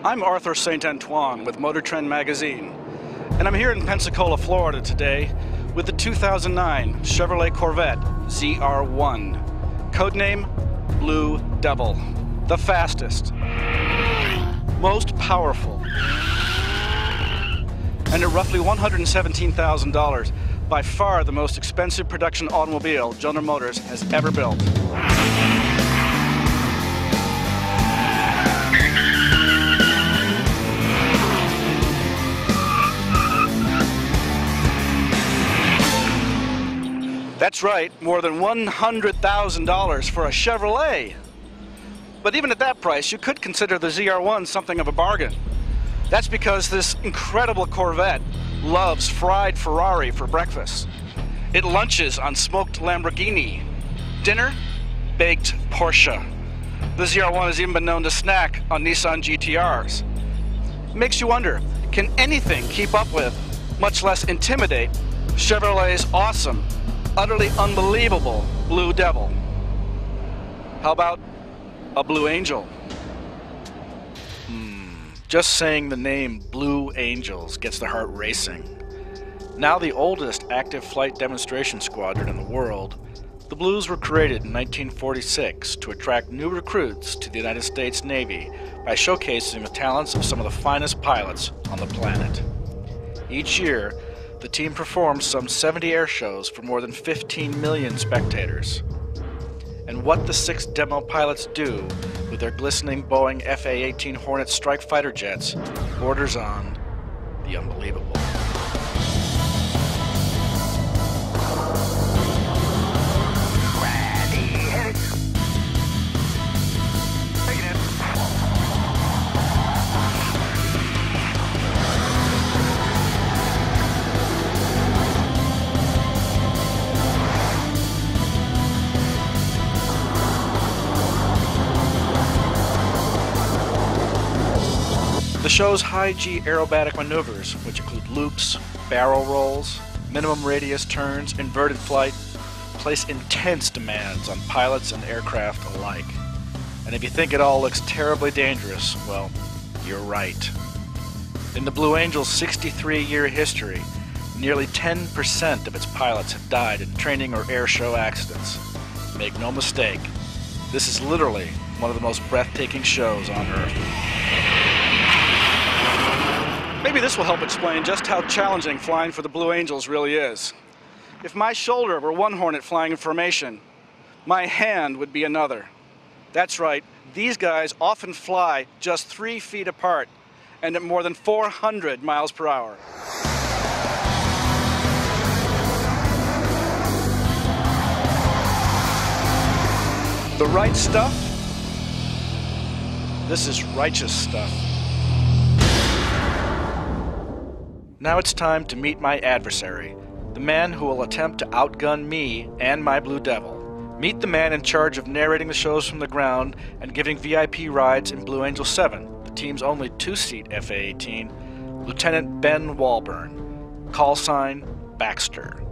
I'm Arthur St. Antoine with Motor Trend magazine, and I'm here in Pensacola, Florida today with the 2009 Chevrolet Corvette ZR1, codename Blue Devil, the fastest, most powerful, and at roughly $117,000, by far the most expensive production automobile General Motors has ever built. That's right, more than $100,000 for a Chevrolet. But even at that price, you could consider the ZR1 something of a bargain. That's because this incredible Corvette loves fried Ferrari for breakfast. It lunches on smoked Lamborghini. Dinner, baked Porsche. The ZR1 has even been known to snack on Nissan GTRs. It makes you wonder, can anything keep up with, much less intimidate, Chevrolet's awesome, utterly unbelievable Blue Devil? How about a Blue Angel? Just saying the name Blue Angels gets the heart racing. Now the oldest active flight demonstration squadron in the world, the Blues were created in 1946 to attract new recruits to the United States Navy by showcasing the talents of some of the finest pilots on the planet. Each year, the team performs some 70 air shows for more than 15 million spectators. And what the 6 demo pilots do with their glistening Boeing FA-18 Hornet strike fighter jets borders on the unbelievable. The show's high-G aerobatic maneuvers, which include loops, barrel rolls, minimum radius turns, inverted flight, place intense demands on pilots and aircraft alike. And if you think it all looks terribly dangerous, well, you're right. In the Blue Angel's 63-year history, nearly 10% of its pilots have died in training or air show accidents. Make no mistake, this is literally one of the most breathtaking shows on Earth. Maybe this will help explain just how challenging flying for the Blue Angels really is. If my shoulder were one Hornet flying in formation, my hand would be another. That's right, these guys often fly just 3 feet apart and at more than 400 miles per hour. The right stuff? This is righteous stuff. Now it's time to meet my adversary, the man who will attempt to outgun me and my Blue Devil. Meet the man in charge of narrating the shows from the ground and giving VIP rides in Blue Angel 7, the team's only 2-seat FA-18, Lieutenant Ben Walburn, call sign Baxter.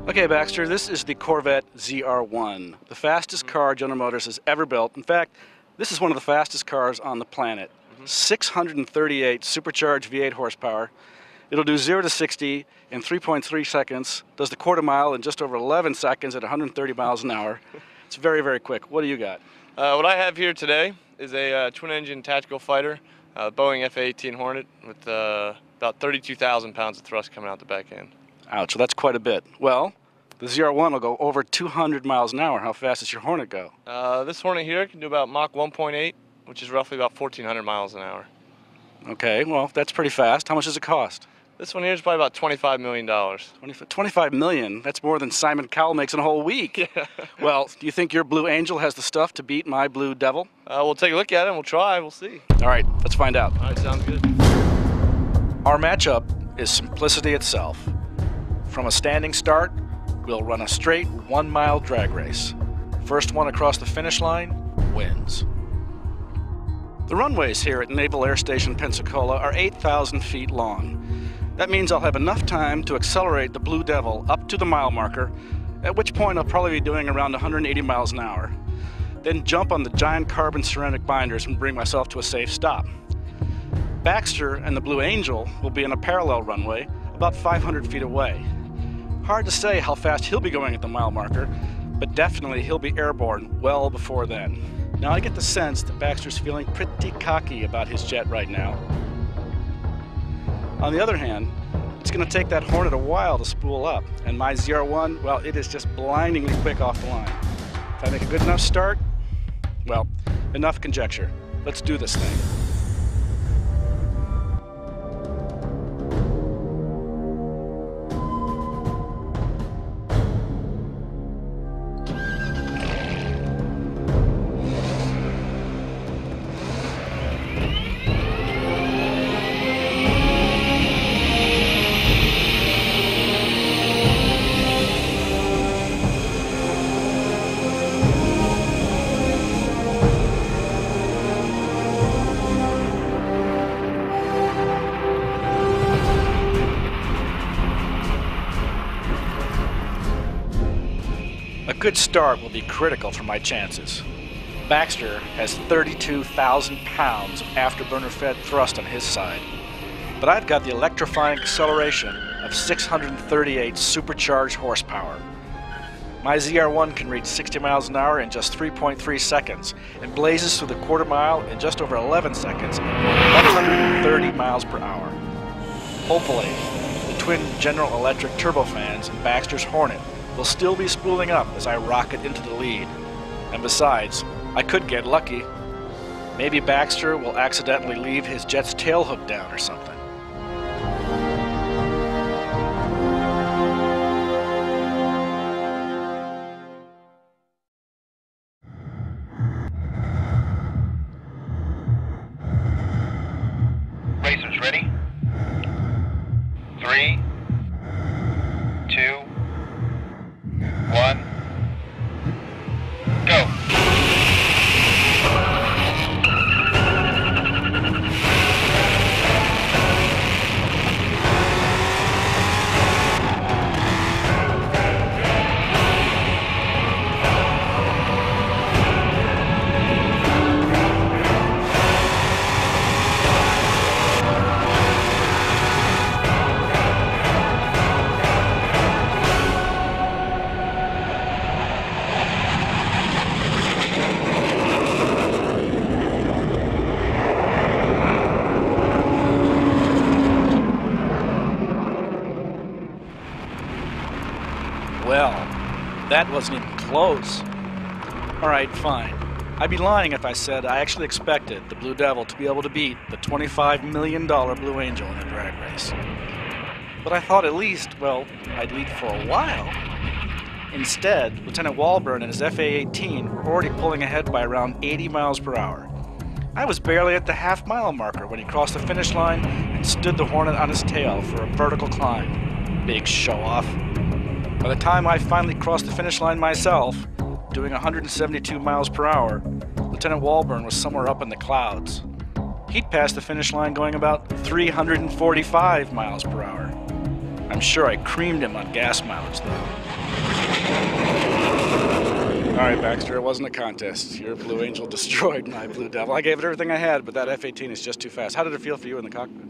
Okay, Baxter, this is the Corvette ZR1, the fastest car General Motors has ever built. In fact, this is one of the fastest cars on the planet. 638 supercharged V8 horsepower. It'll do 0 to 60 in 3.3 seconds, does the quarter mile in just over 11 seconds at 130 miles an hour. It's very, very quick. What do you got? What I have here today is a twin-engine tactical fighter, Boeing FA-18 Hornet, with about 32,000 pounds of thrust coming out the back end. Ouch, so that's quite a bit. Well, the ZR1 will go over 200 miles an hour. How fast does your Hornet go? This Hornet here can do about Mach 1.8. which is roughly about 1,400 miles an hour. Okay, well, that's pretty fast. How much does it cost? This one here is probably about $25 million. 25 million? That's more than Simon Cowell makes in a whole week. Yeah. Well, do you think your Blue Angel has the stuff to beat my Blue Devil? We'll take a look at it and we'll try. We'll see. All right, let's find out. All right, sounds good. Our matchup is simplicity itself. From a standing start, we'll run a straight 1-mile drag race. First one across the finish line wins. The runways here at Naval Air Station Pensacola are 8,000 feet long. That means I'll have enough time to accelerate the Blue Devil up to the mile marker, at which point I'll probably be doing around 180 miles an hour. then jump on the giant carbon ceramic binders and bring myself to a safe stop. Baxter and the Blue Angel will be in a parallel runway about 500 feet away. Hard to say how fast he'll be going at the mile marker, but definitely he'll be airborne well before then. Now I get the sense that Baxter's feeling pretty cocky about his jet right now. On the other hand, it's going to take that Hornet a while to spool up, and my ZR1, well, it is just blindingly quick off the line. If I make a good enough start, well, enough conjecture. Let's do this thing. A good start will be critical for my chances. Baxter has 32,000 pounds of afterburner-fed thrust on his side, but I've got the electrifying acceleration of 638 supercharged horsepower. My ZR1 can reach 60 miles an hour in just 3.3 seconds and blazes through the quarter mile in just over 11 seconds at 130 miles per hour. Hopefully, the twin General Electric turbofans in Baxter's Hornet will still be spooling up as I rocket into the lead. And besides, I could get lucky. Maybe Baxter will accidentally leave his jet's tail hook down or something. Racers ready? 3, 2, 1, go! Well, that wasn't even close. Alright, fine. I'd be lying if I said I actually expected the Blue Devil to be able to beat the $25 million Blue Angel in a drag race. But I thought at least, well, I'd lead for a while. Instead, Lieutenant Walburn and his FA-18 were already pulling ahead by around 80 miles per hour. I was barely at the half-mile marker when he crossed the finish line and stood the Hornet on his tail for a vertical climb. Big show-off. By the time I finally crossed the finish line myself, doing 172 miles per hour, Lieutenant Walburn was somewhere up in the clouds. He'd passed the finish line going about 345 miles per hour. I'm sure I creamed him on gas mileage, though. Alright, Baxter, it wasn't a contest. Your Blue Angel destroyed my Blue Devil. I gave it everything I had, but that F-18 is just too fast. How did it feel for you in the cockpit?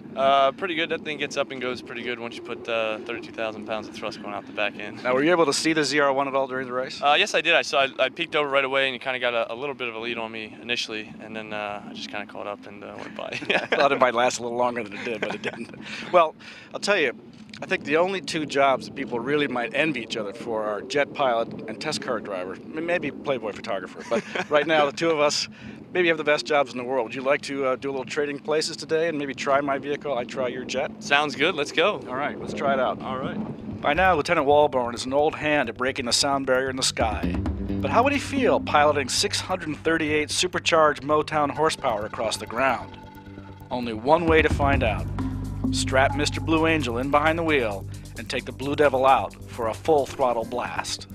Pretty good. That thing gets up and goes pretty good once you put 32,000 pounds of thrust going out the back end. Now, were you able to see the ZR1 at all during the race? Yes, I did. I peeked over right away, and you kind of got a little bit of a lead on me initially, and then I just kind of caught up and went by. I thought it might last a little longer than it did, but it didn't. Well, I'll tell you, I think the only two jobs that people really might envy each other for are jet pilot and test car driver. Maybe Playboy photographer, but right now the two of us maybe have the best jobs in the world. Would you like to do a little trading places today and maybe try my vehicle? I try your jet? Sounds good. Let's go. All right, let's try it out. All right. By now, Lieutenant Walburn is an old hand at breaking the sound barrier in the sky. But how would he feel piloting 638 supercharged Motown horsepower across the ground? Only one way to find out. Strap Mr. Blue Angel in behind the wheel and take the Blue Devil out for a full throttle blast.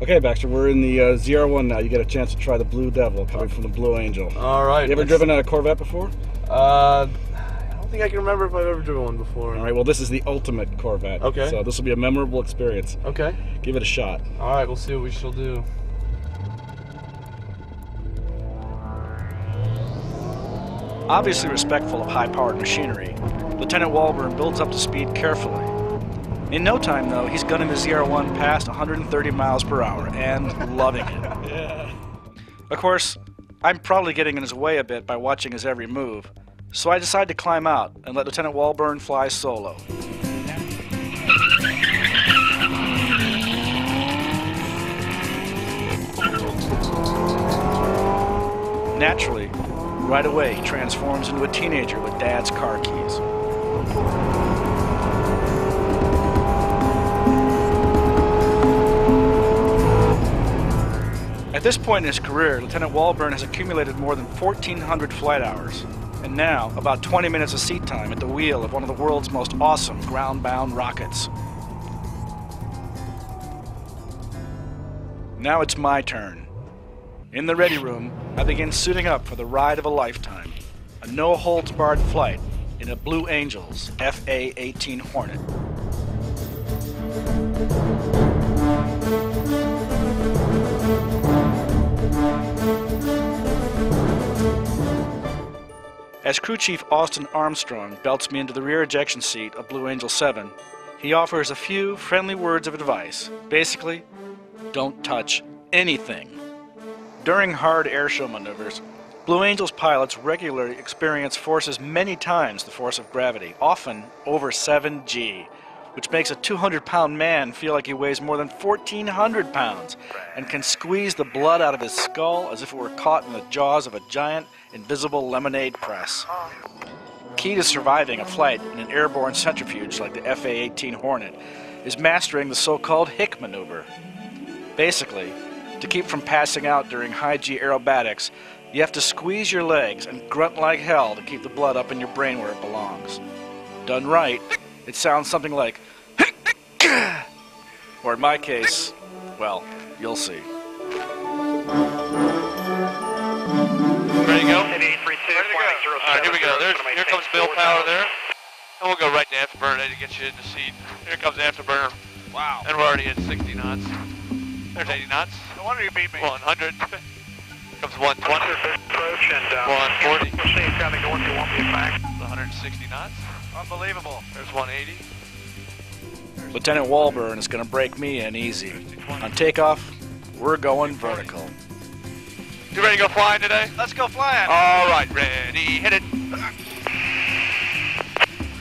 Okay, Baxter, we're in the ZR1 now. You get a chance to try the Blue Devil coming from the Blue Angel. All right. You ever driven a Corvette before? I don't think I can remember if I've ever driven one before. All right, well, this is the ultimate Corvette. Okay. So this will be a memorable experience. Okay. Give it a shot. All right, we'll see what we shall do. Obviously respectful of high-powered machinery, Lieutenant Walburn builds up to speed carefully. In no time, though, he's gunning the ZR1 past 130 miles per hour and loving it. Yeah. Of course, I'm probably getting in his way a bit by watching his every move, so I decide to climb out and let Lieutenant Walburn fly solo. Naturally, right away he transforms into a teenager with Dad's car keys. At this point in his career, Lieutenant Walburn has accumulated more than 1,400 flight hours, and now about 20 minutes of seat time at the wheel of one of the world's most awesome ground-bound rockets. Now it's my turn. In the ready room, I begin suiting up for the ride of a lifetime, a no-holds-barred flight in a Blue Angel's FA-18 Hornet. As Crew Chief Austin Armstrong belts me into the rear ejection seat of Blue Angel 7, he offers a few friendly words of advice. Basically, don't touch anything. During hard airshow maneuvers, Blue Angel's pilots regularly experience forces many times the force of gravity, often over 7G, which makes a 200-pound man feel like he weighs more than 1,400 pounds and can squeeze the blood out of his skull as if it were caught in the jaws of a giant, invisible lemonade press. Key to surviving a flight in an airborne centrifuge like the FA-18 Hornet is mastering the so-called Hick maneuver. Basically, to keep from passing out during high-G aerobatics, you have to squeeze your legs and grunt like hell to keep the blood up in your brain where it belongs. Done right, it sounds something like or in my case, well, you'll see. Ready to go? Ready to go. Alright, here we go. Here comes Bill Power there. And we'll go right to afterburner to get you in the seat. Here comes afterburner. Wow. And we're already at 60 knots. There's 80 knots. No wonder you beat me. 100. Comes 120. Approach and 140. We'll see it's kind of going to 160 knots. Unbelievable. There's 180. Lieutenant Walburn is going to break me in easy. On takeoff, we're going vertical. You ready to go flying today? Let's go flying. All right, ready, hit it.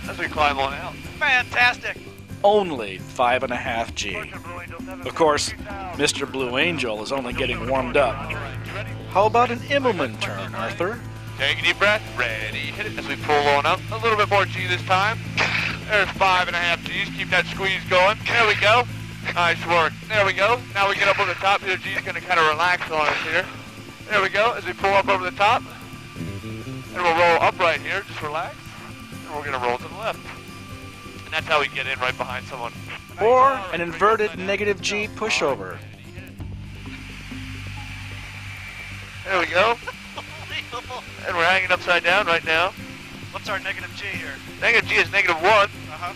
As we climb on out. Fantastic. Only 5.5 G. Of course, Mr. Blue Angel is only getting warmed up. How about an Immelman turn, Arthur? Take a deep breath, ready, hit it as we pull on up. A little bit more G this time. There's 5.5 G's, keep that squeeze going. There we go. Nice work. There we go. Now we get up over the top here. G's going to kind of relax on us here. There we go, as we pull up over the top. And we'll roll up right here, just relax. And we're going to roll to the left. And that's how we get in right behind someone. Or an inverted negative G pushover. There we go. And we're hanging upside down right now. What's our negative G here? Negative G is -1. Uh-huh.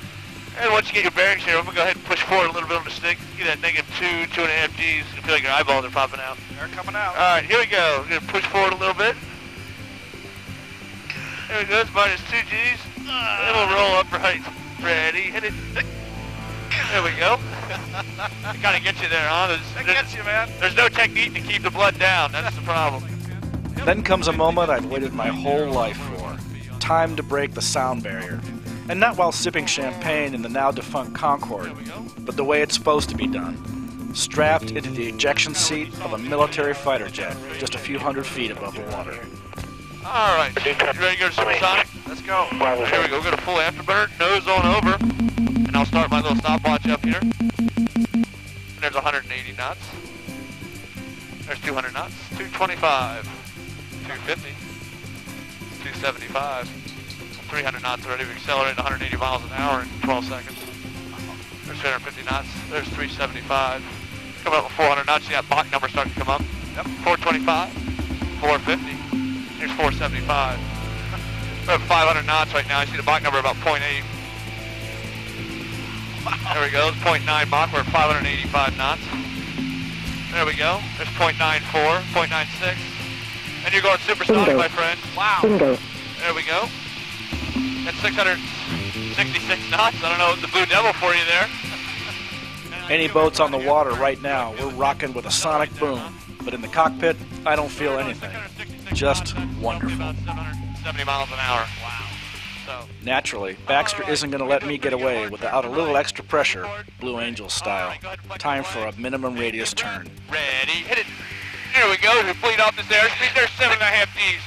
And once you get your bearings here, I'm going to go ahead and push forward a little bit on the stick. Get that -2, 2.5 G's. You feel like your eyeballs are popping out. They're coming out. All right, here we go. We're going to push forward a little bit. There we go. It's -2 G's. And we'll roll up right. Ready, hit it. There we go. It kind of gets you there, huh? It gets you, man. There's no technique to keep the blood down. That's the problem. Then comes a moment I've waited my whole life for. Time to break the sound barrier. And not while sipping champagne in the now-defunct Concorde, but the way it's supposed to be done. Strapped into the ejection seat of a military fighter jet just a few hundred feet above the water. All right. You ready to go to supersonic? Let's go. Here we go. We're going to full afterburner, nose on over. And I'll start my little stopwatch up here. And there's 180 knots. There's 200 knots. 225. 250. 275. 300 knots already. We accelerated 180 miles an hour in 12 seconds. There's 350 knots. There's 375. Coming up with 400 knots. You got Mach number starting to come up. Yep. 425. 450. Here's 475. We're at 500 knots right now. You see the Mach number about 0.8. There we go. It's 0.9 Mach. We're at 585 knots. There we go. There's 0.94, 0.96. And you're going supersonic, my friend. Wow. There we go. That's 666 knots. I don't know, the Blue Devil for you there. Any boats on the water right now, we're rocking with a sonic boom. But in the cockpit, I don't feel anything. Just wonderful. About 770 miles an hour. Wow. So. Naturally, Baxter isn't going to let me get away without a little extra pressure, Blue Angel style. Time for a minimum radius turn. Ready, hit it. Here we go, we fleet off this airspeed. There's 7.5 Gs.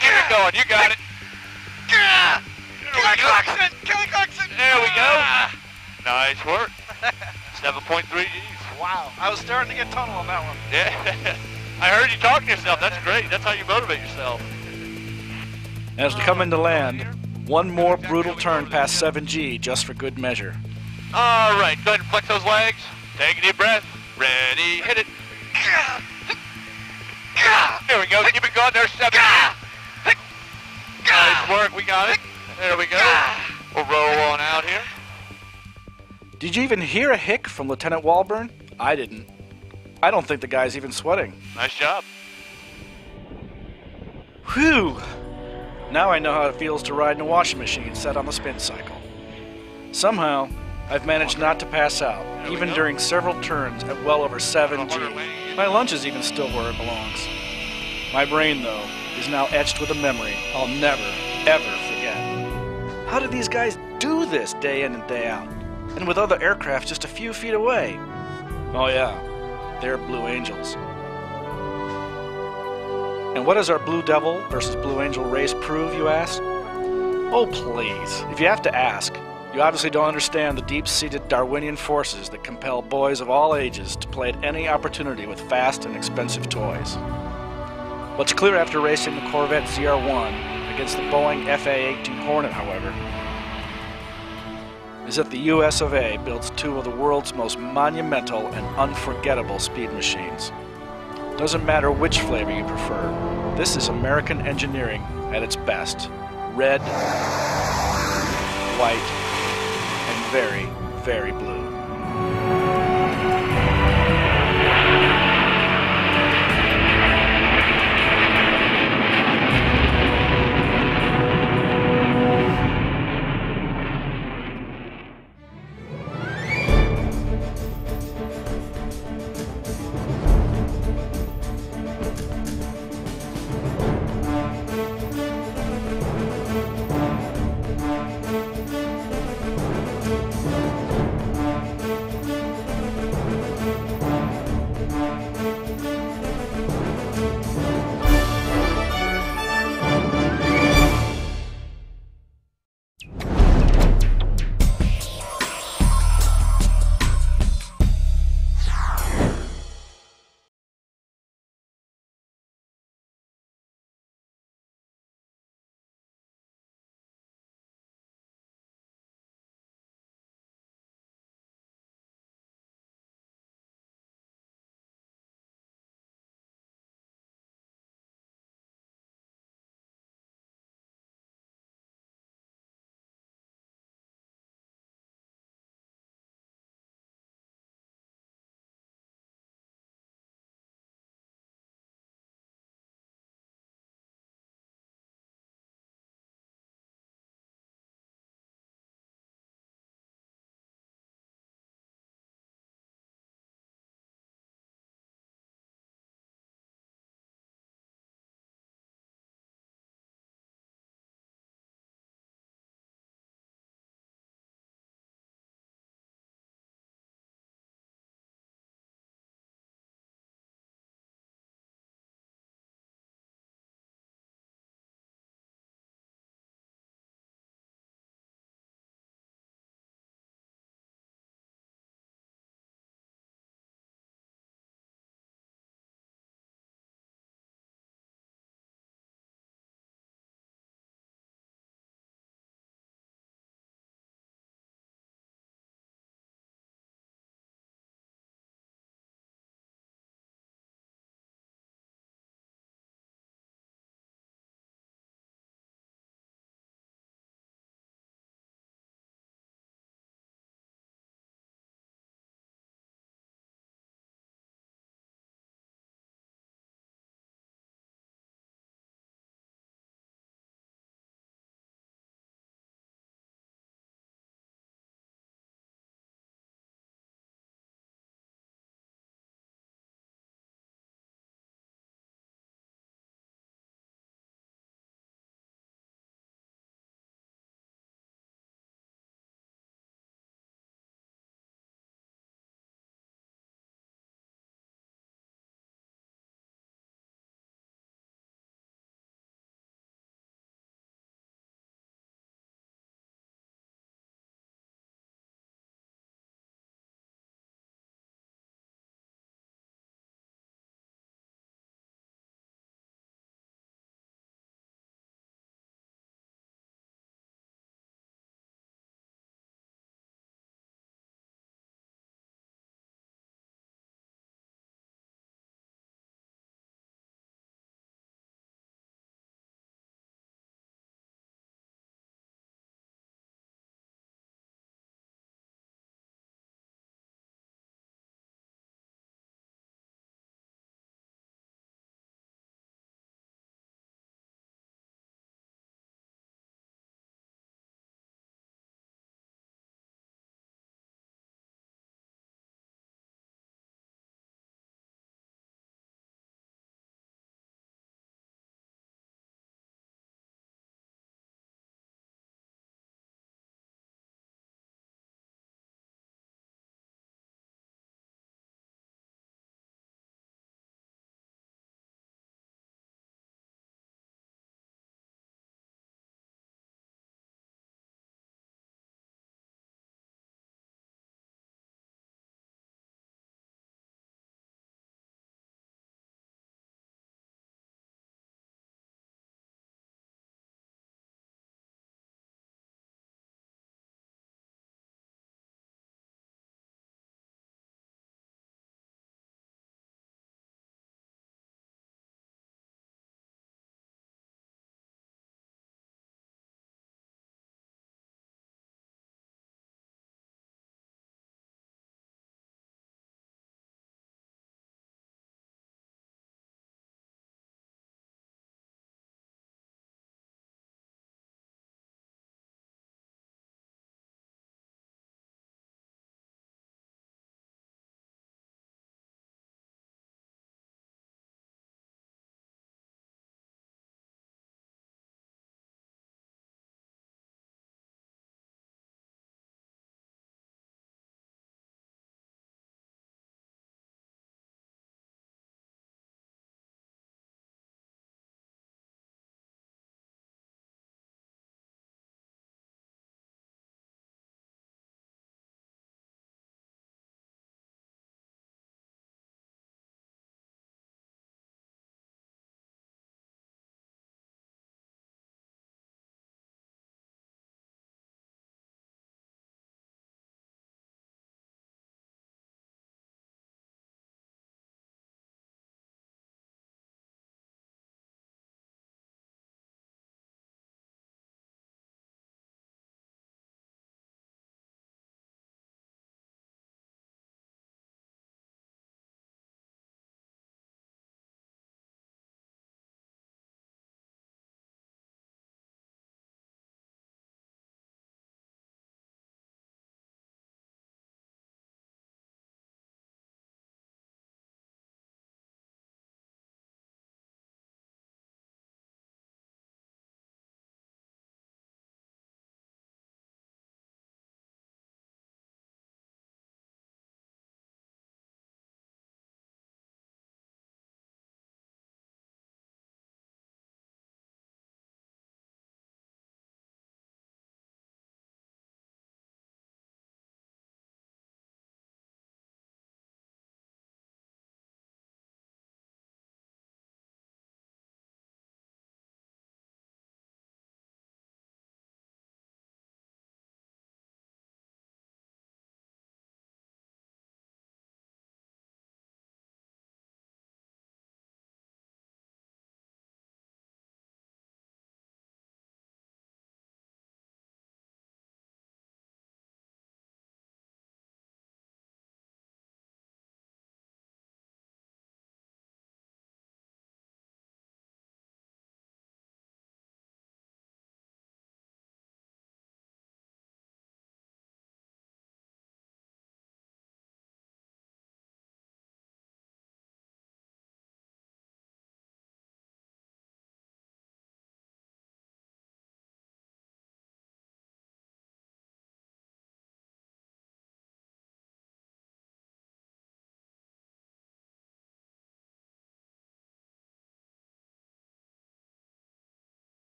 Keep it going, you got it. Kelly Clarkson! There we go. Nice work. 7.3 Gs. Wow, I was starting to get tunnel on that one. Yeah, I heard you talking to yourself. That's great. That's how you motivate yourself. As we come into land, one more brutal turn past 7G just for good measure. All right, go ahead and flex those legs. Take a deep breath. Ready, hit it. There we go. Keep it going. There's 7. Nice work. We got it. There we go. We'll roll on out here. Did you even hear a hic from Lieutenant Walburn? I didn't. I don't think the guy's even sweating. Nice job. Whew! Now I know how it feels to ride in a washing machine set on the spin cycle. Somehow, I've managed not to pass out, even during several turns at well over 7G. My lunch is even still where it belongs. My brain, though, is now etched with a memory I'll never, ever forget. How do these guys do this day in and day out? And with other aircraft just a few feet away? Oh yeah, they're Blue Angels. And what does our Blue Devil versus Blue Angel race prove, you ask? Oh please, if you have to ask, you obviously don't understand the deep-seated Darwinian forces that compel boys of all ages to play at any opportunity with fast and expensive toys. What's clear after racing the Corvette ZR1 against the Boeing FA-18 Hornet, however, is that the US of A builds two of the world's most monumental and unforgettable speed machines. Doesn't matter which flavor you prefer, this is American engineering at its best. Red, white, and very, very blue.